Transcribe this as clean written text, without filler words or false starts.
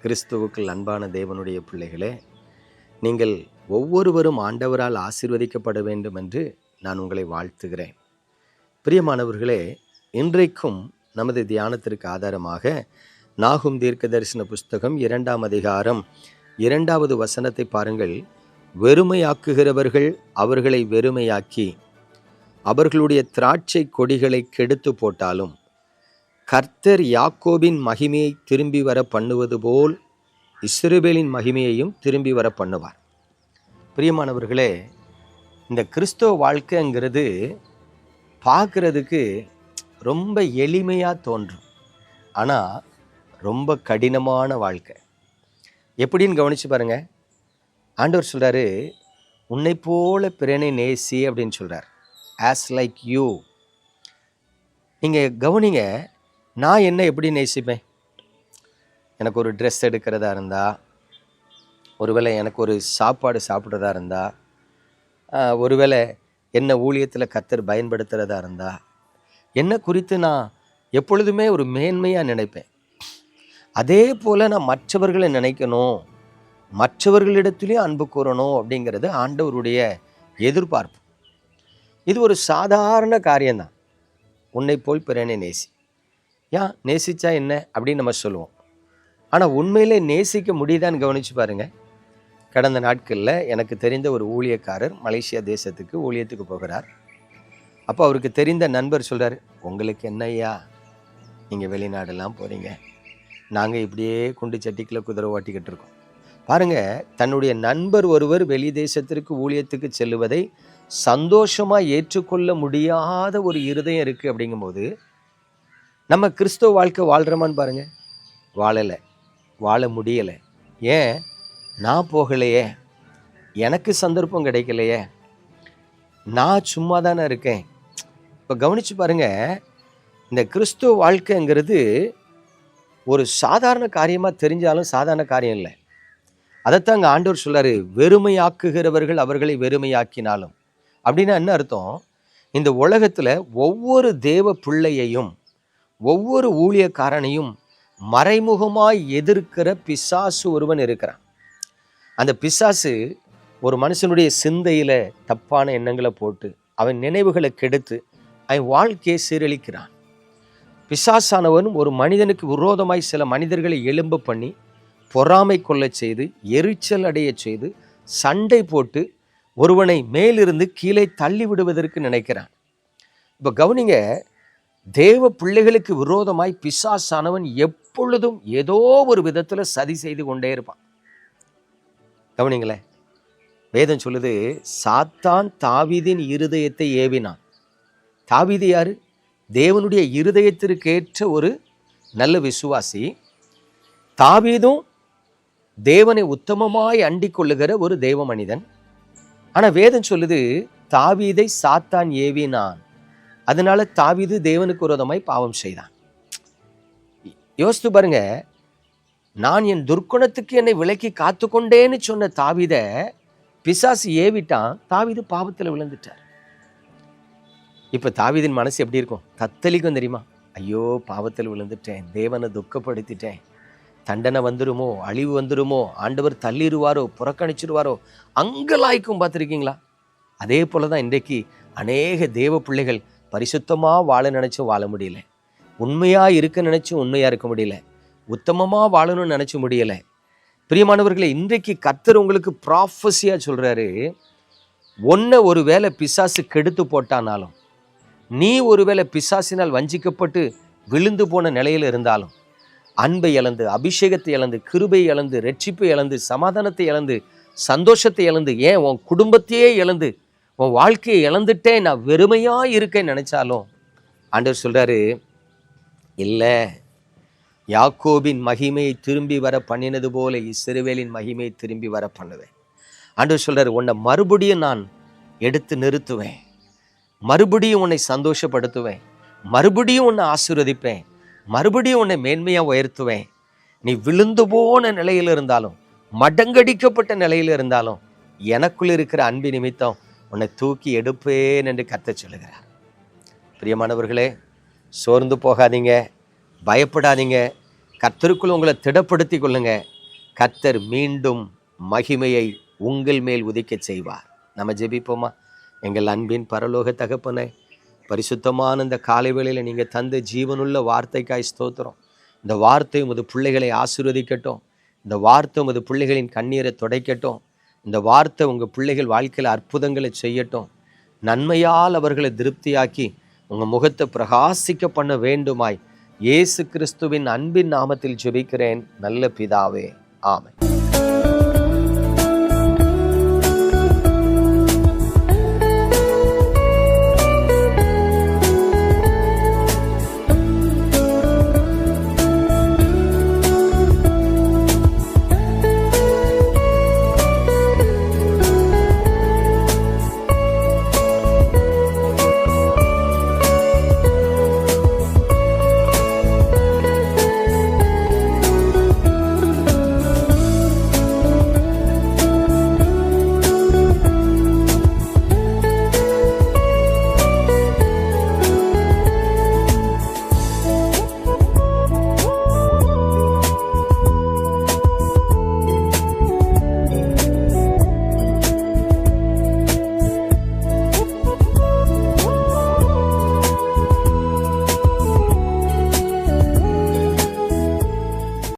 கிறிஸ்துவுக்குள் அன்பான தேவனுடைய பிள்ளைகளே, நீங்கள் ஒவ்வொருவரும் ஆண்டவரால் ஆசீர்வதிக்கப்பட வேண்டும் என்று நான் உங்களை வாழ்த்துகிறேன். பிரியமானவர்களே, இன்றைக்கும் நமது தியானத்திற்கு ஆதாரமாக நாகும் தீர்க்க தரிசன புஸ்தகம் 2ஆம் அதிகாரம் 2வது வசனத்தை பாருங்கள். வெறுமையாக்குகிறவர்கள் அவர்களை வெறுமையாக்கி அவர்களுடைய திராட்சை கொடிகளை கெடுத்து போட்டாலும் கர்த்தர் யாக்கோபின் மகிமையை திரும்பி வர பண்ணுவது போல் இஸ்ரவேலின் மகிமையையும் திரும்பி வர பண்ணுவார். பிரியமானவர்களே, இந்த கிறிஸ்தவ வாழ்க்கைங்கிறது பார்க்குறதுக்கு ரொம்ப எளிமையாக தோன்றும், ஆனால் ரொம்ப கடினமான வாழ்க்கை. எப்படின்னு கவனித்து பாருங்கள். ஆண்டவர் சொல்கிறாரு, உன்னை போல பிறனை நேசி அப்படின்னு சொல்கிறார். As like you. நீங்கள் கவனிங்க, நான் என்ன எப்படி நேசிப்பேன்? எனக்கு ஒரு ட்ரெஸ் எடுக்கிறதா இருந்தால், ஒருவேளை எனக்கு ஒரு சாப்பாடு சாப்பிட்றதா இருந்தால், ஒருவேளை என்ன ஊழியத்தில் கர்த்தர் பயன்படுத்துகிறதா இருந்தால், என்ன குறித்து நான் எப்பொழுதுமே ஒரு மேன்மையாக நினைப்பேன். அதே போல் நான் மற்றவர்களை நினைக்கணும், மற்றவர்களிடத்துலேயும் அன்பு கூறணும் அப்படிங்கிறது ஆண்டவருடைய எதிர்பார்ப்பு. இது ஒரு சாதாரண காரியம்தான். உன்னை போல் பிறனை நேசி. ஏன் நேசித்தா என்ன அப்படின்னு நம்ம சொல்லுவோம், ஆனால் உண்மையிலே நேசிக்க முடியுதான்னு கவனித்து பாருங்கள். கடந்த நாட்களில் எனக்கு தெரிந்த ஒரு ஊழியக்காரர் மலேசியா தேசத்துக்கு ஊழியத்துக்கு போகிறார். அப்போ அவருக்கு தெரிந்த நண்பர் சொல்கிறார், உங்களுக்கு என்னையா, நீங்கள் வெளிநாடெல்லாம் போகிறீங்க, நாங்கள் இப்படியே குண்டு சட்டிக்குள்ளே குதிரை ஓட்டிக்கிட்டு இருக்கோம். பாருங்கள், தன்னுடைய நண்பர் ஒருவர் வெளி தேசத்திற்கு ஊழியத்துக்கு செல்லுவதை சந்தோஷமாக ஏற்றுக்கொள்ள முடியாத ஒரு இருதயம் இருக்குது. அப்படிங்கும்போது நம்ம கிறிஸ்தவ வாழ்க்கை வாழ்கிறோமான்னு பாருங்கள். வாழலை, வாழ முடியலை. ஏன்? நான் போகலையே, எனக்கு சந்தர்ப்பம் கிடைக்கலையே, நான் சும்மா தானே இருக்கேன். இப்போ கவனித்து பாருங்கள், இந்த கிறிஸ்துவ வாழ்க்கைங்கிறது ஒரு சாதாரண காரியமாக தெரிஞ்சாலும் சாதாரண காரியம் இல்லை. அதைத்தான் அங்கே ஆண்டவர் சொல்கிறாரு, வெறுமையாக்குகிறவர்கள் அவர்களை வெறுமையாக்கினாலும். அப்படின்னா என்ன அர்த்தம்? இந்த உலகத்தில் ஒவ்வொரு தேவ பிள்ளையையும் ஒவ்வொரு ஊழியக்காரனையும் மறைமுகமாய் எதிர்க்கிற பிசாசு ஒருவன் இருக்கிறான். அந்த பிசாசு ஒரு மனுஷனுடைய சிந்தையில் தப்பான எண்ணங்களை போட்டு அவன் நினைவுகளை கெடுத்து அவன் வாழ்க்கையை சீரழிக்கிறான். பிசாசானவன் ஒரு மனிதனுக்கு விரோதமாய் சில மனிதர்களை எழும்ப பண்ணி பொறாமை கொள்ள செய்து எரிச்சல் அடைய செய்து சண்டை போட்டு ஒருவனை மேலிருந்து கீழே தள்ளி விடுவதற்கு நினைக்கிறான். இப்போ கவனிங்க, தேவ பிள்ளைகளுக்கு விரோதமாய் பிசாசானவன் எப்பொழுதும் ஏதோ ஒரு விதத்தில் சதி செய்து கொண்டே இருப்பான். கவனிங்களேன், வேதம் சொல்லுது, சாத்தான் தாவீதின் இருதயத்தை ஏவினான். தாவீது யாரு? தேவனுடைய இருதயத்திற்கேற்ற ஒரு நல்ல விசுவாசி. தாவீதும் தேவனை உத்தமமாய் அண்டிக் கொள்ளுகிற ஒரு தேவ மனிதன். ஆனால் வேதம் சொல்லுது, தாவீதை சாத்தான் ஏவினான், அதனால தாவீது தேவனுக்கு விரோதமாய் பாவம் செய்தான். யோசித்து பாருங்க, நான் என் துர்க்குணத்துக்கு என்னை விலக்கி காத்து கொண்டேன்னு சொன்ன தாவீதை பிசாசு ஏவிட்டான். தாவீது பாவத்தில் விழுந்துட்டார். இப்போ தாவீதின் மனசு எப்படி இருக்கும்? தத்தளிக்கும் தெரியுமா? ஐயோ, பாவத்தில் விழுந்துட்டேன், தேவனை துக்கப்படுத்திட்டேன், தண்டனை வந்துருமோ, அழிவு வந்துருமோ, ஆண்டவர் தள்ளிடுவாரோ, புறக்கணிச்சிருவாரோ, அங்கலாய்க்கும். பார்த்துருக்கீங்களா? அதே போல தான் இன்றைக்கு அநேக தேவ பிள்ளைகள் பரிசுத்தமாக வாழ நினச்சும் வாழ முடியல, உண்மையாக இருக்க நினச்சும் உண்மையாக இருக்க முடியல, உத்தமமாக வாழணும்னு நினச்ச முடியலை. பிரியமானவர்களே, இன்றைக்கு கர்த்தர் உங்களுக்கு ப்ராஃபஸியாக சொல்கிறாரு, ஒன்றை ஒரு வேளை பிசாசு கெடுத்து போட்டானாலும், நீ ஒருவேளை பிசாசினால் வஞ்சிக்கப்பட்டு விழுந்து போன நிலையில் இருந்தாலும், அன்பை இழந்து, அபிஷேகத்தை இழந்து, கிருபை இழந்து, ரட்சிப்பை இழந்து, சமாதானத்தை இழந்து, சந்தோஷத்தை இழந்து, ஏன் உன் குடும்பத்தையே இழந்து, உன் வாழ்க்கையை இழந்துட்டேன், நான் வெறுமையாக இருக்கேன்னு நினச்சாலும் ஆண்டவர் சொல்கிறாரு, இல்லை, யாக்கோபின் மகிமையை திரும்பி வர பண்ணினது போல இஸ்ரவேலின் மகிமையை திரும்பி வர பண்ணுவேன். ஆண்டவர் சொல்கிறார், உன்னை மறுபடியும் நான் எடுத்து நிறுத்துவேன், மறுபடியும் உன்னை சந்தோஷப்படுத்துவேன், மறுபடியும் உன்னை ஆசீர்வதிப்பேன், மறுபடியும் உன்னை மேன்மையாக உயர்த்துவேன். நீ விழுந்து போன நிலையில் இருந்தாலும், மடங்கடிக்கப்பட்ட நிலையில் இருந்தாலும், எனக்குள் இருக்கிற அன்பு நிமித்தம் உன்னை தூக்கி எடுப்பேன் என்று கர்த்தர் சொல்லுகிறார். பிரியமானவர்களே, சோர்ந்து போகாதீங்க, பயப்படாதீங்க. கர்த்தருக்குள் உங்களை திடப்படுத்தி கொள்ளுங்க. கர்த்தர் மீண்டும் மகிமையை உங்கள் மேல் உதிக்க செய்வார். நம்ம ஜெபிப்போமா? எங்கள் அன்பின் பரலோக தகப்பனே, பரிசுத்தமான இந்த காலை வேளையில் நீங்கள் தந்த ஜீவனுள்ள வார்த்தைக்காய் ஸ்தோத்திரம். இந்த வார்த்தை உமது பிள்ளைகளை ஆசீர்வதிக்கட்டும். இந்த வார்த்தை உமது பிள்ளைகளின் கண்ணீரை துடைக்கட்டும். இந்த வார்த்தை உங்கள் பிள்ளைகள் வாழ்க்கையில் அற்புதங்களை செய்யட்டும். நன்மையால் அவர்களை திருப்தியாக்கி உங்கள் முகத்தை பிரகாசிக்க பண்ண வேண்டுமாய் இயேசு கிறிஸ்துவின் அன்பின் நாமத்தில் ஜெபிக்கிறேன் நல்ல பிதாவே, ஆமென்.